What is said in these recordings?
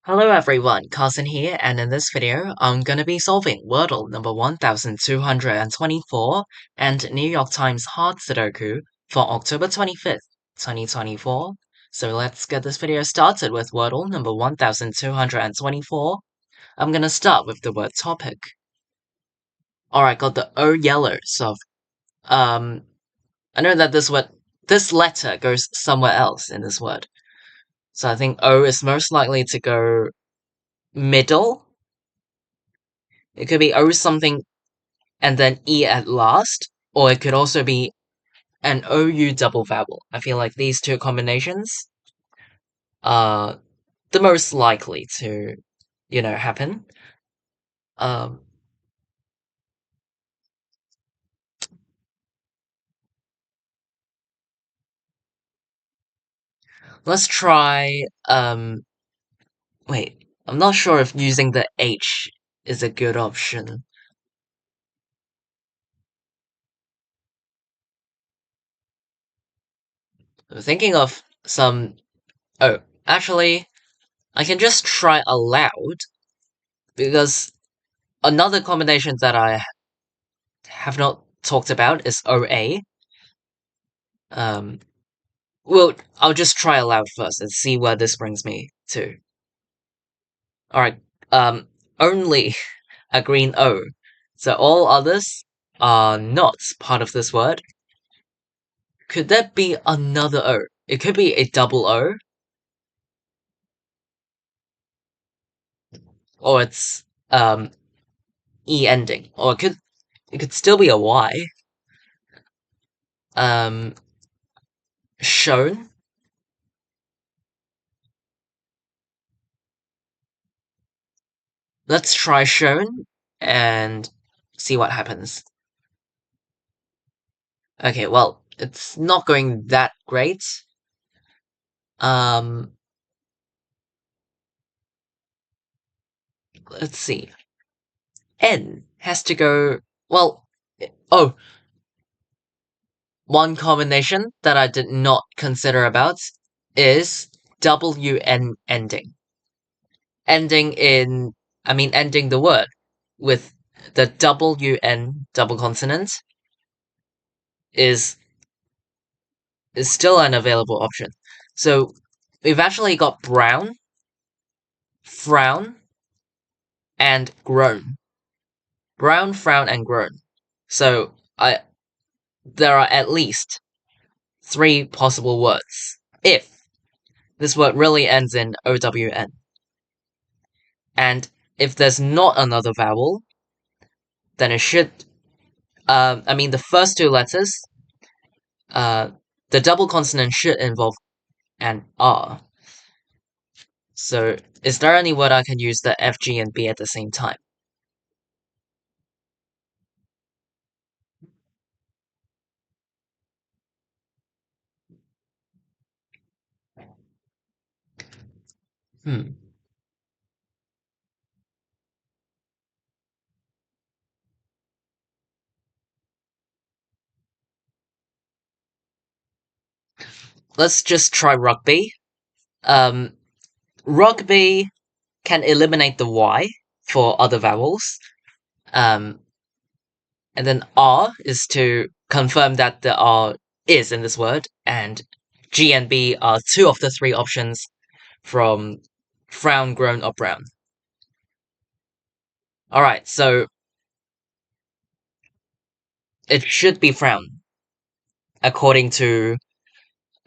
Hello everyone, Carson here, and in this video, I'm gonna be solving Wordle number 1224 and New York Times Hard Sudoku for October 25th, 2024. So let's get this video started with Wordle number 1224. I'm gonna start with the word topic. Alright, got the O yellow, so, I know that this letter goes somewhere else in this word. So I think O is most likely to go middle. It could be O something and then E at last, or it could also be an OU double vowel. I feel like these two combinations are the most likely to, happen. Um, let's try, wait, I'm not sure if using the H is a good option. I'm thinking of oh, actually, I can just try aloud, because another combination that I have not talked about is OA. Well, I'll just try aloud first and see where this brings me to. Alright, only a green O. So all others are not part of this word. Could there be another O? It could be a double O. Or it's, E ending. Or it could still be a Y. Shown. Let's try shown and see what happens. Okay, well, it's not going that great. Let's see. N has to go, well, oh, one combination that I did not consider about is WN ending. Ending the word with the WN double consonant is still an available option. So we've actually got brown, frown, and groan. Brown, frown, and groan. So there are at least 3 possible words if this word really ends in OWN. And if there's not another vowel, then it should, the first 2 letters, the double consonant should involve an R. So, is there any word I can use the F, G, and B at the same time? Let's just try rugby. Rugby can eliminate the Y for other vowels. And then R is to confirm that the R is in this word, and G and B are 2 of the 3 options from frown, groan, or brown. Alright, so it should be frown, according to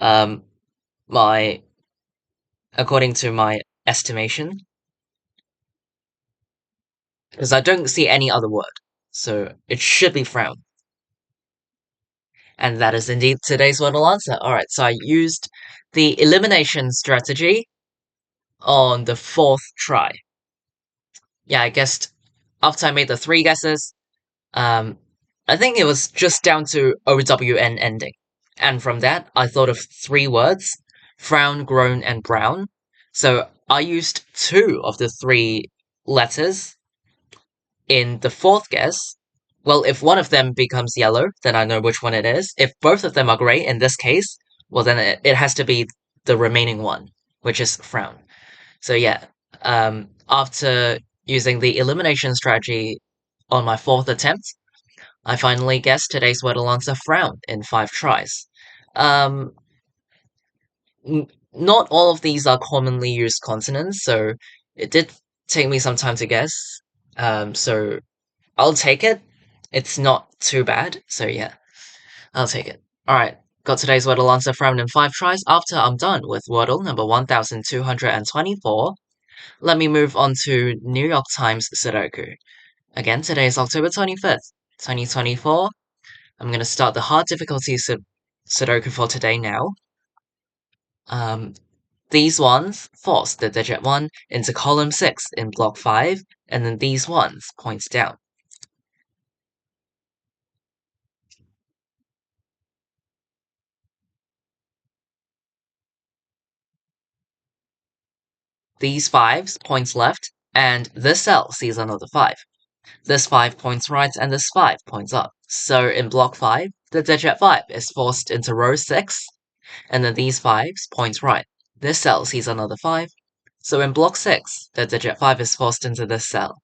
um my estimation, because I don't see any other word, so it should be frown. And that is indeed today's Wordle answer. Alright, so I used the elimination strategy on the 4th try. Yeah, I guessed after I made the 3 guesses, I think it was just down to OWN ending. And from that, I thought of 3 words: frown, groan, and brown. So I used 2 of the 3 letters in the 4th guess. Well, if one of them becomes yellow, then I know which one it is. If both of them are gray, in this case, well, then it has to be the remaining one, which is frown. So yeah, After using the elimination strategy on my 4th attempt, I finally guessed today's Wordle answer frown in 5 tries. Um, not all of these are commonly used consonants, so it did take me some time to guess. So I'll take it. It's not too bad, so yeah, I'll take it. Alright, got today's Wordle answer frown in 5 tries. After I'm done with Wordle number 1224, let me move on to New York Times Sudoku. Again, today is October 25th, 2024. I'm going to start the hard difficulty Sudoku for today now. These ones force the digit 1 into column 6 in block 5, and then these ones point down. These 5s points left, and this cell sees another 5. This 5 points right, and this 5 points up. So in block 5, the digit 5 is forced into row 6, and then these 5s point right. This cell sees another 5. So in block 6, the digit 5 is forced into this cell.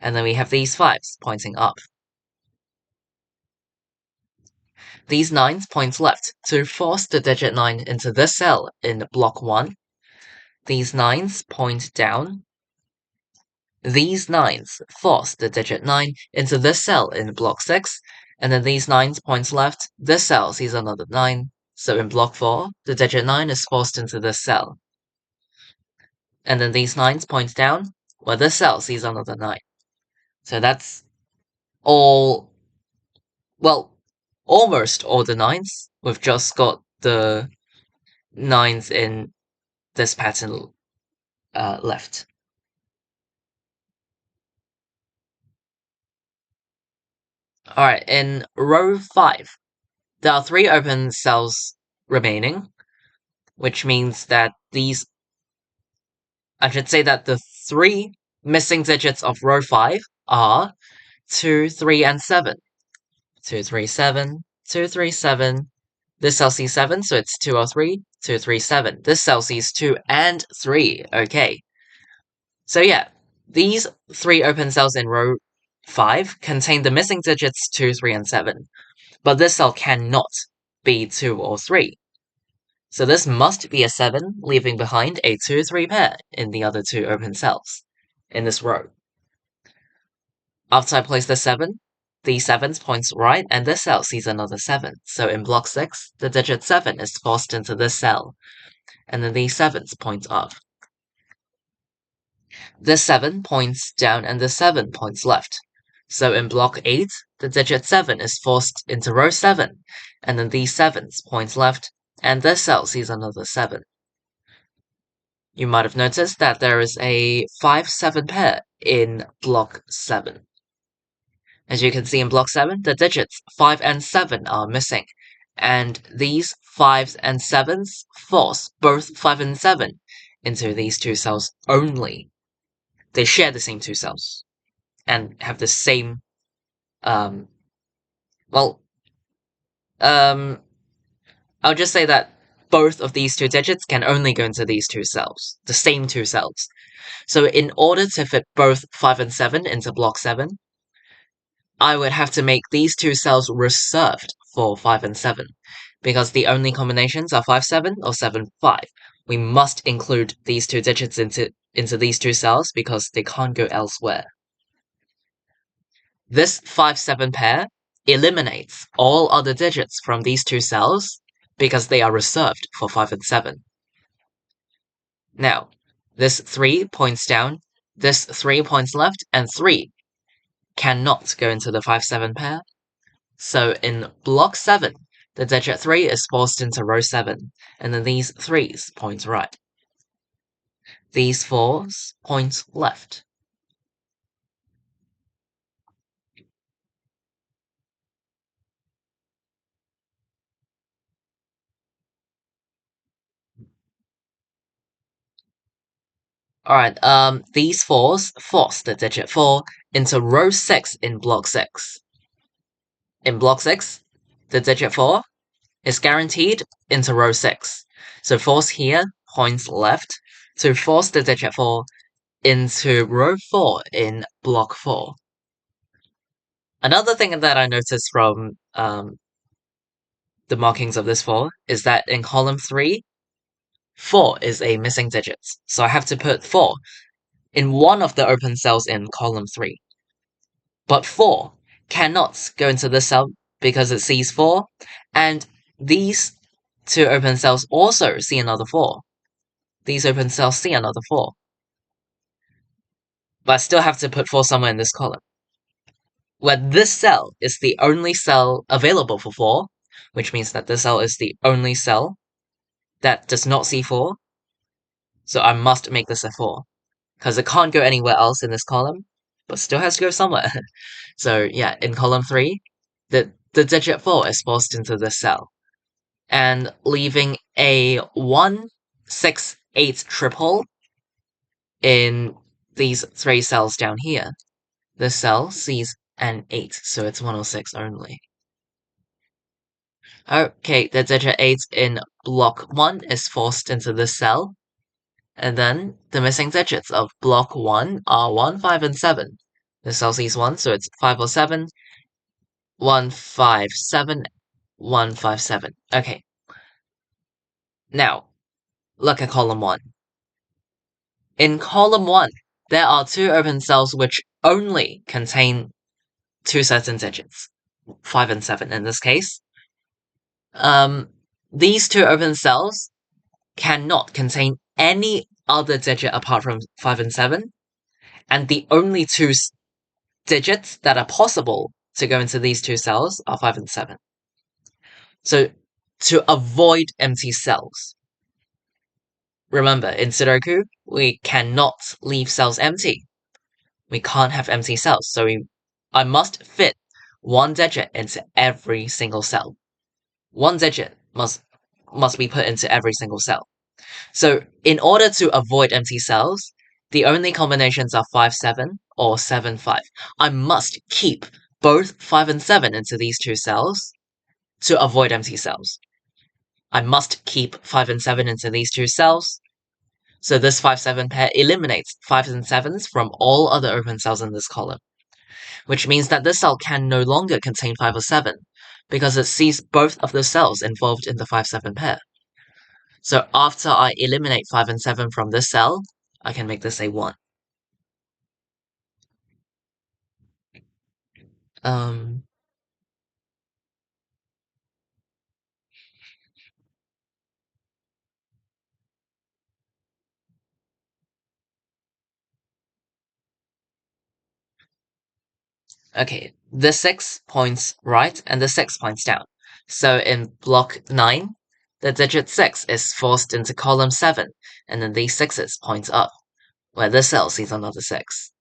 And then we have these 5s pointing up. These 9s point left to force the digit 9 into this cell in block 1. These 9s point down. These 9s force the digit 9 into this cell in block 6, and then these 9s point left, this cell sees another 9, so in block 4, the digit 9 is forced into this cell. And then these 9s point down, where this cell sees another 9. So that's all, well, almost all the 9s. We've just got the 9s in this pattern left. Alright, in row 5, there are 3 open cells remaining, which means that I should say that the 3 missing digits of row 5 are 2, 3, and 7. 2, 3, 7, 2, 3, 7. This cell sees 7, so it's 2 or 3, 2, 3, 7. This cell sees 2 and 3, okay. So yeah, these 3 open cells in row 5 contain the missing digits 2, 3, and 7. But this cell cannot be 2 or 3. So this must be a 7, leaving behind a 2-3 pair in the other 2 open cells in this row. After I place the 7, the 7 points right, and this cell sees another 7. So in block 6, the digit 7 is forced into this cell, and then the 7s point up. This 7 points down, and the 7 points left. So in block 8, the digit 7 is forced into row 7, and then these 7s point left, and this cell sees another 7. You might have noticed that there is a 5-7 pair in block 7. As you can see in block 7, the digits 5 and 7 are missing, and these 5s and 7s force both 5 and 7 into these 2 cells only. They share the same 2 cells, and have the same, I'll just say that both of these 2 digits can only go into these 2 cells, the same 2 cells. So in order to fit both 5 and 7 into block 7, I would have to make these 2 cells reserved for 5 and 7, because the only combinations are 5-7 or 7-5. We must include these 2 digits into these 2 cells because they can't go elsewhere. This 5-7 pair eliminates all other digits from these 2 cells because they are reserved for 5 and 7. Now, this 3 points down, this 3 points left, and 3 cannot go into the 5-7 pair. So in block 7, the digit 3 is forced into row 7, and then these 3s point right. These 4s point left. Alright, these 4s force the digit 4 into row 6 in block 6. In block 6, the digit 4 is guaranteed into row 6. So force here points left to force the digit 4 into row 4 in block 4. Another thing that I noticed from the markings of this 4 is that in column 3, 4 is a missing digit. So I have to put 4 in one of the open cells in column 3. But 4 cannot go into this cell because it sees 4, and these two open cells also see another 4. These open cells see another 4. But I still have to put 4 somewhere in this column. Where this cell is the only cell available for 4, which means that this cell is the only cell that does not see 4, so I must make this a 4. Because it can't go anywhere else in this column, but still has to go somewhere. So yeah, in column 3, the digit 4 is forced into this cell, and leaving a 1, 6, 8 triple in these 3 cells down here. This cell sees an 8, so it's 106 only. Okay, the digit 8 in block 1 is forced into this cell, and then the missing digits of block 1 are 1, 5, and 7. The cell sees 1, so it's 5 or 7, 1, 5, 7, 1, 5, 7. Okay. Now, look at column 1. In column 1, there are 2 open cells which only contain 2 certain digits, 5 and 7 in this case. These 2 open cells cannot contain any other digit apart from 5 and 7, and the only 2 digits that are possible to go into these 2 cells are 5 and 7. So, to avoid empty cells, remember, in Sudoku, we cannot leave cells empty. We can't have empty cells, so I must fit 1 digit into every single cell. 1 digit must be put into every single cell. So, in order to avoid empty cells, the only combinations are 5, 7 or 7, 5. I must keep both 5 and 7 into these 2 cells to avoid empty cells. I must keep 5 and 7 into these 2 cells, so this 5-7 pair eliminates 5s and 7s from all other open cells in this column, which means that this cell can no longer contain 5 or 7, because it sees both of the cells involved in the 5-7 pair. So after I eliminate 5 and 7 from this cell, I can make this a 1. Okay, the 6 points right and the 6 points down. So in block 9, the digit 6 is forced into column 7, and then these 6's point up, where this cell sees another 6.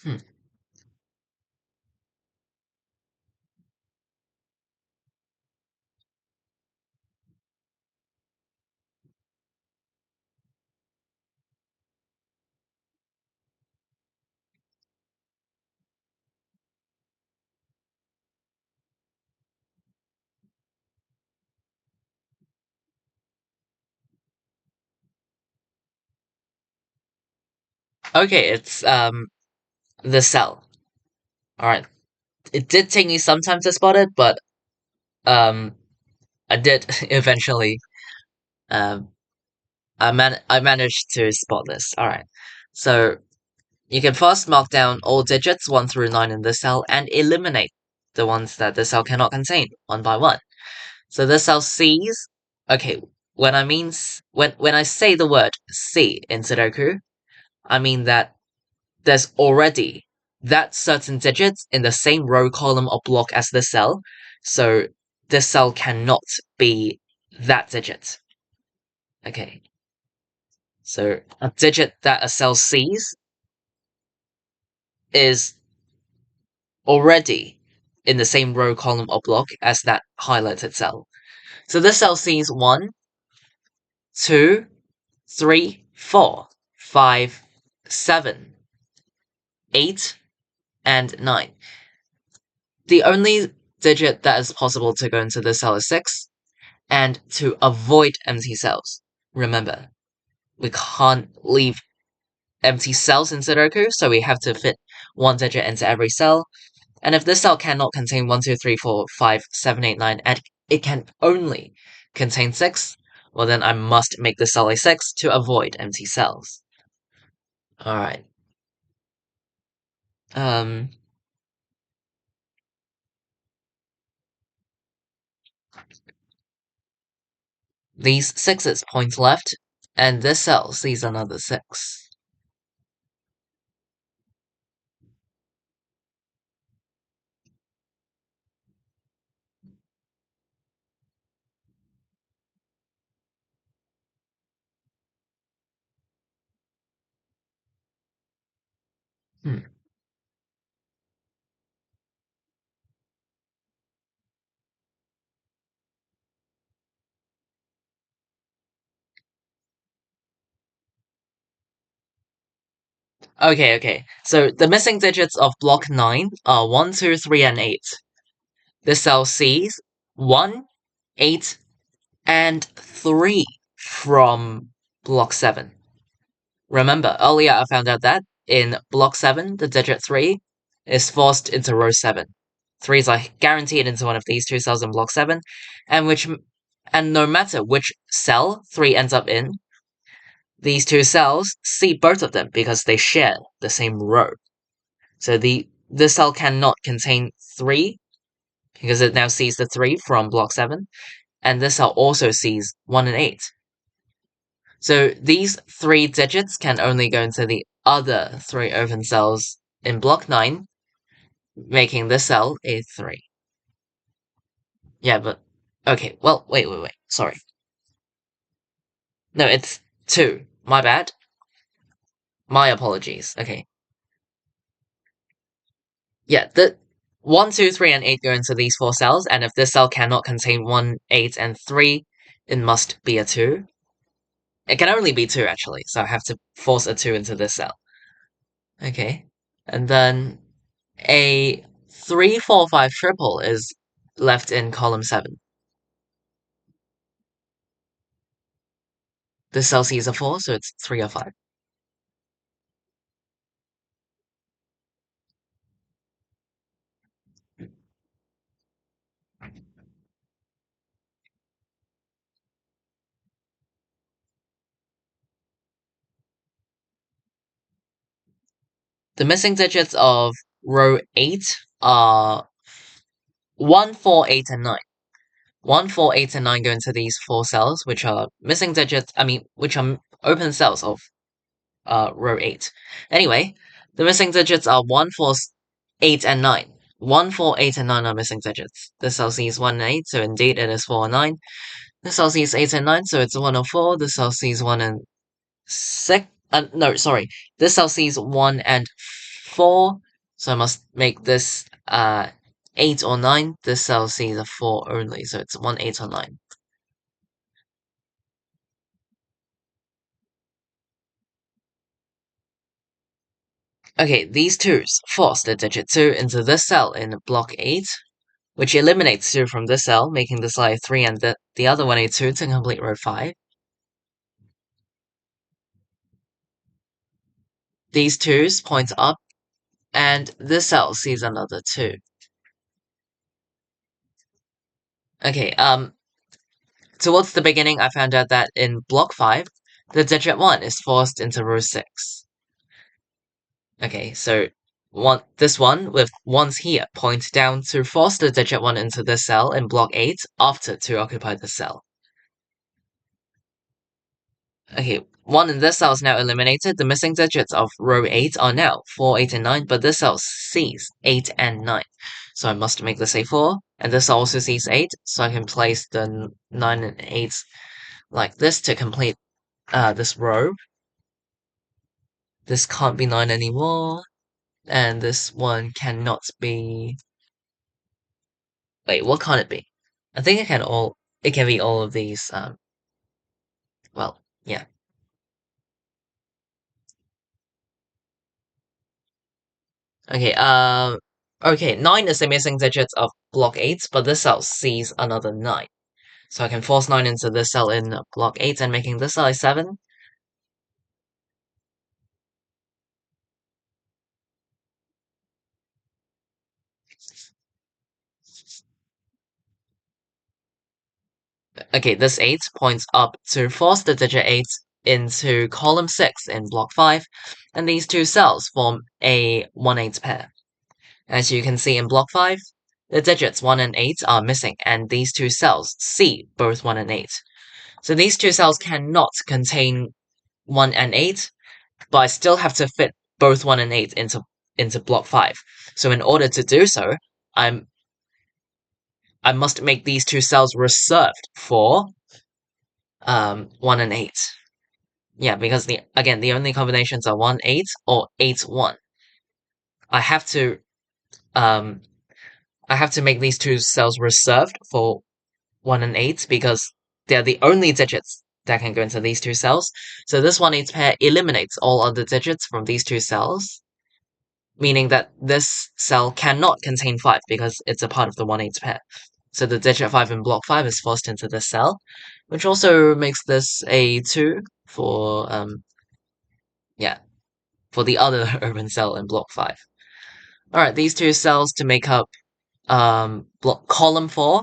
Hmm. Okay, it's the cell. Alright. It did take me some time to spot it, but I did eventually um I managed to spot this. Alright. So you can first mark down all digits 1 through 9 in this cell and eliminate the ones that the cell cannot contain, one by one. So this cell sees, okay, when I say the word see in Sudoku, I mean that there's already that certain digit in the same row, column, or block as this cell, so this cell cannot be that digit. Okay. So a digit that a cell sees is already in the same row, column, or block as that highlighted cell. So this cell sees 1, 2, 3, 4, 5, 7. 8, and 9. The only digit that is possible to go into this cell is 6, and to avoid empty cells, remember, we can't leave empty cells in Sudoku, so we have to fit one digit into every cell. And if this cell cannot contain 1, 2, 3, 4, 5, 7, 8, 9, and it can only contain 6, well then I must make the cell a 6 to avoid empty cells. Alright. These 6's point left, and this cell sees another 6. Hmm. Okay. So the missing digits of block 9 are 1, 2, 3, and 8. This cell sees 1, 8, and 3 from block 7. Remember, earlier I found out that in block 7, the digit 3 is forced into row 7. 3s are guaranteed into one of these two cells in block 7, and no matter which cell 3 ends up in, these two cells see both of them because they share the same row. So this cell cannot contain 3 because it now sees the 3 from block 7, and this cell also sees 1 and 8. So these 3 digits can only go into the other 3 open cells in block 9, making this cell a 3. Yeah, but okay, well, wait. Sorry. No, it's 2. My bad. My apologies. Okay. Yeah, the 1, 2, 3, and 8 go into these 4 cells, and if this cell cannot contain 1, 8, and 3, it must be a 2. It can only be 2, actually, so I have to force a 2 into this cell. Okay. And then a 3, 4, 5 triple is left in column 7. This cell sees a 4, so it's 3 or 5. The missing digits of row 8 are 1, 4, 8, and 9. 1, 4, 8, and 9 go into these 4 cells, which are missing digits, which are open cells of row 8. Anyway, the missing digits are 1, 4, 8, and 9. 1, 4, 8, and 9 are missing digits. This cell sees 1 and 8, so indeed it is 4 and 9. This cell sees 8 and 9, so it's 1 or 4. This cell sees 1 and 6. No, sorry. This cell sees 1 and 4, so I must make this 8 or 9. This cell sees a 4 only, so it's 1, 8, or 9. Okay, these 2's force the digit 2 into this cell in block 8, which eliminates 2 from this cell, making this cell a 3 and the other one a 2 to complete row 5. These 2's point up, and this cell sees another 2. Okay, towards the beginning, I found out that in block 5, the digit 1 is forced into row 6. Okay, so this one with 1's here point down to force the digit 1 into this cell in block 8 after to occupy the cell. Okay, 1 in this cell is now eliminated. The missing digits of row 8 are now 4, 8, and 9, but this cell sees 8 and 9. So I must make this a 4, and this also sees 8, so I can place the 9 and 8 like this to complete this row. This can't be 9 anymore, and this one cannot be... Wait, what can it be? I think it can be all of these, well, yeah. Okay, okay, 9 is the missing digit of block 8, but this cell sees another 9. So I can force 9 into this cell in block 8 and making this cell a 7. Okay, this 8 points up to force the digit 8 into column 6 in block 5, and these two cells form a 1-8 pair. As you can see in block 5, the digits 1 and 8 are missing, and these two cells see both 1 and 8. So these two cells cannot contain 1 and 8, but I still have to fit both 1 and 8 into block 5. So in order to do so, I must make these two cells reserved for 1 and 8. Yeah, because the only combinations are 1 8 or 8 1. I have to um make these two cells reserved for 1 and 8 because they're the only digits that can go into these two cells. So this 1-8 pair eliminates all other digits from these two cells, meaning that this cell cannot contain 5 because it's a part of the 1-8 pair. So the digit 5 in block 5 is forced into this cell, which also makes this a 2 for, yeah, for the other urban cell in block 5. Alright, these two cells to make up column 4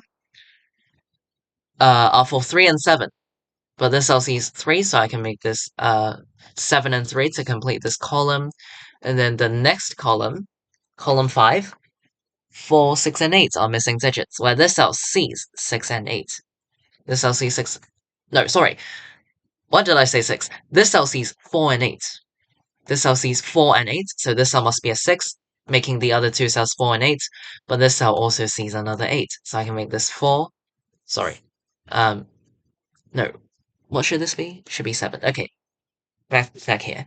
are for 3 and 7. But this cell sees 3, so I can make this 7 and 3 to complete this column. And then the next column, column 5, 4, 6, and 8 are missing digits, where this cell sees 6 and 8. This cell sees 6. No, sorry. What did I say 6? This cell sees 4 and 8. This cell sees 4 and 8, so this cell must be a 6, making the other two cells 4 and 8. But this cell also sees another 8, so I can make this 4. Sorry. No. What should this be? Should be 7. Okay. Back here.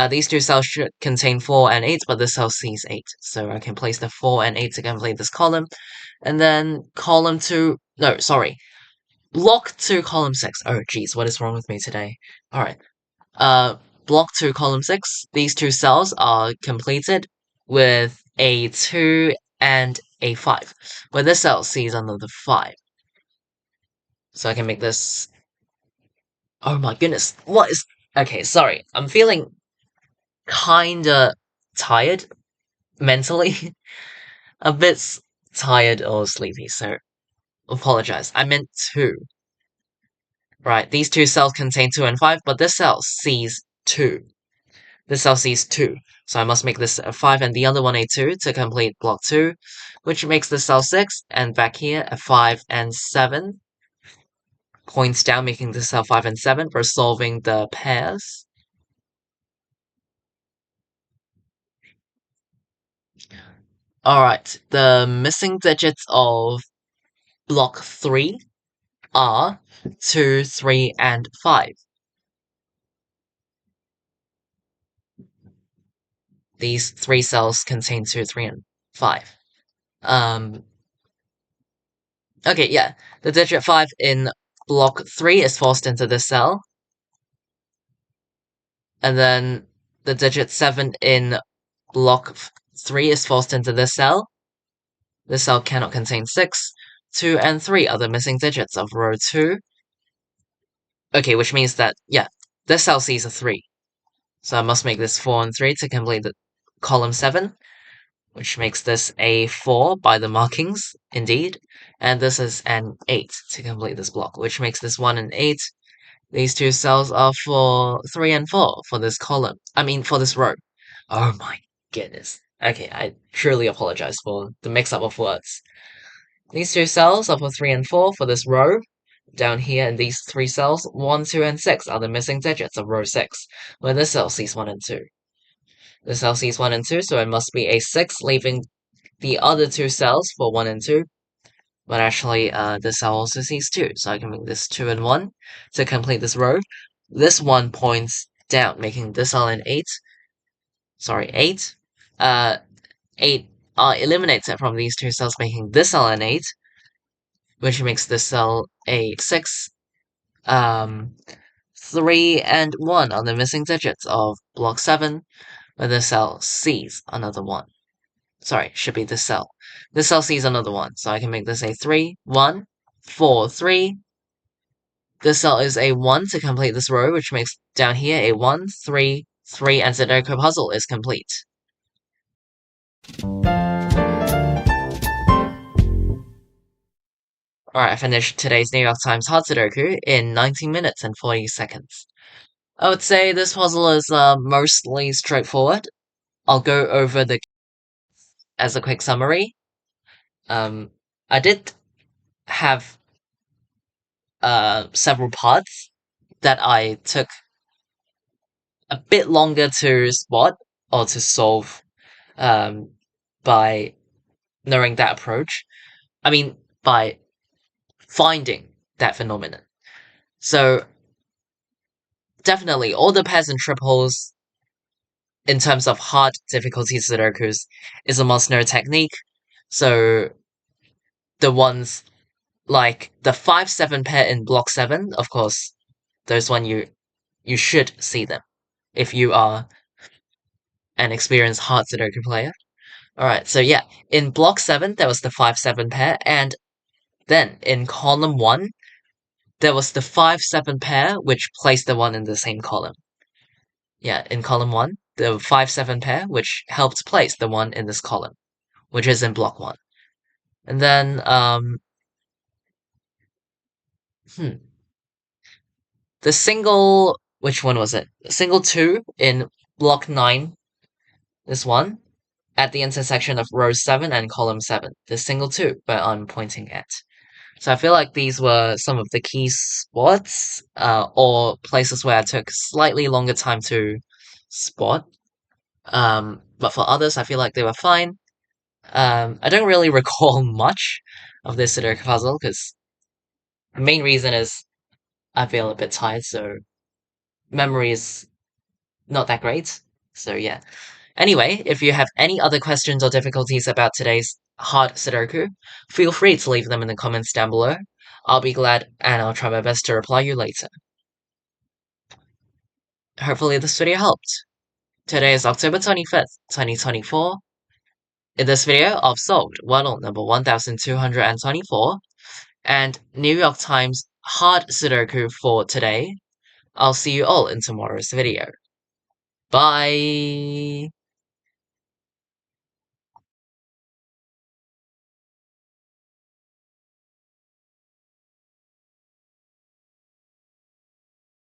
These two cells should contain 4 and 8, but this cell sees 8. So I can place the 4 and 8 to complete this column. And then column 2, no, sorry. Block 2, column 6. Oh, geez, what is wrong with me today? Alright. Block 2, column 6. These two cells are completed with a 2 and a 5, where this cell sees another 5. So I can make this... Oh my goodness, what is... Okay, sorry, I'm feeling kinda tired mentally. A bit tired or sleepy, so apologize. I meant 2. Right, these two cells contain 2 and 5, but this cell sees 2. This cell sees 2, so I must make this a 5 and the other one a 2 to complete block 2, which makes this cell 6, and back here a 5 and 7. Points down, making this cell 5 and 7 for solving the pairs. Alright, the missing digits of block 3 are 2, 3, and 5. These 3 cells contain 2, 3, and 5. Um, okay, yeah. The digit 5 in block 3 is forced into this cell. And then the digit 7 in block 3 is forced into this cell. This cell cannot contain 6. 2 and 3 are the missing digits of row 2. Okay, which means that, yeah, this cell sees a 3. So I must make this 4 and 3 to complete the column 7, which makes this a 4 by the markings, indeed. And this is an 8 to complete this block, which makes this 1 and 8. These two cells are for 3 and 4 for this column. I mean, for this row. Oh my goodness. Okay, I truly apologize for the mix-up of words. These two cells are for 3 and 4 for this row. Down here in these 3 cells, 1, 2, and 6 are the missing digits of row 6, where this cell sees 1 and 2. This cell sees 1 and 2, so it must be a 6, leaving the other 2 cells for 1 and 2. But actually, this cell also sees 2, so I can make this 2 and 1 to complete this row. This 1 points down, making this cell an 8. Sorry, 8. 8 eliminates it from these 2 cells, making this cell an 8, which makes this cell a 6. 3 and 1 are the missing digits of block 7, where the cell sees another 1. Sorry, should be this cell. This cell sees another 1, so I can make this a 3, 1, 4, 3. This cell is a 1 to complete this row, which makes down here a 1, 3, 3, and Sudoku puzzle is complete. Alright, I finished today's New York Times hard Sudoku in 19 minutes and 40 seconds. I would say this puzzle is mostly straightforward. I'll go over the as a quick summary. I did have several parts that I took a bit longer to spot or to solve um, by knowing that approach. I mean, by finding that phenomenon. So definitely, all the pairs and triples in terms of hard difficulty Sudokus is a must-know technique. So the ones like the 5-7 pair in block 7, of course, those one you should see them if you are an experienced hard Sudoku player. Alright, so yeah, in block 7 there was the 5-7 pair, and then in column 1 there was the 5-7 pair, which placed the 1 in the same column. Yeah, in column 1, the 5-7 pair, which helped place the 1 in this column, which is in block 1. And then, the single, which one was it? The single 2 in block 9, this one, at the intersection of row 7 and column 7. The single 2 where I'm pointing at. So I feel like these were some of the key spots, or places where I took slightly longer time to spot. But for others, I feel like they were fine. I don't really recall much of this Sudoku puzzle because the main reason is I feel a bit tired, so memory is not that great. So yeah. Anyway, if you have any other questions or difficulties about today's hard Sudoku, feel free to leave them in the comments down below. I'll be glad and I'll try my best to reply you later. Hopefully this video helped. Today is October 25th, 2024. In this video, I've solved Wordle number 1224 and New York Times hard Sudoku for today. I'll see you all in tomorrow's video. Bye!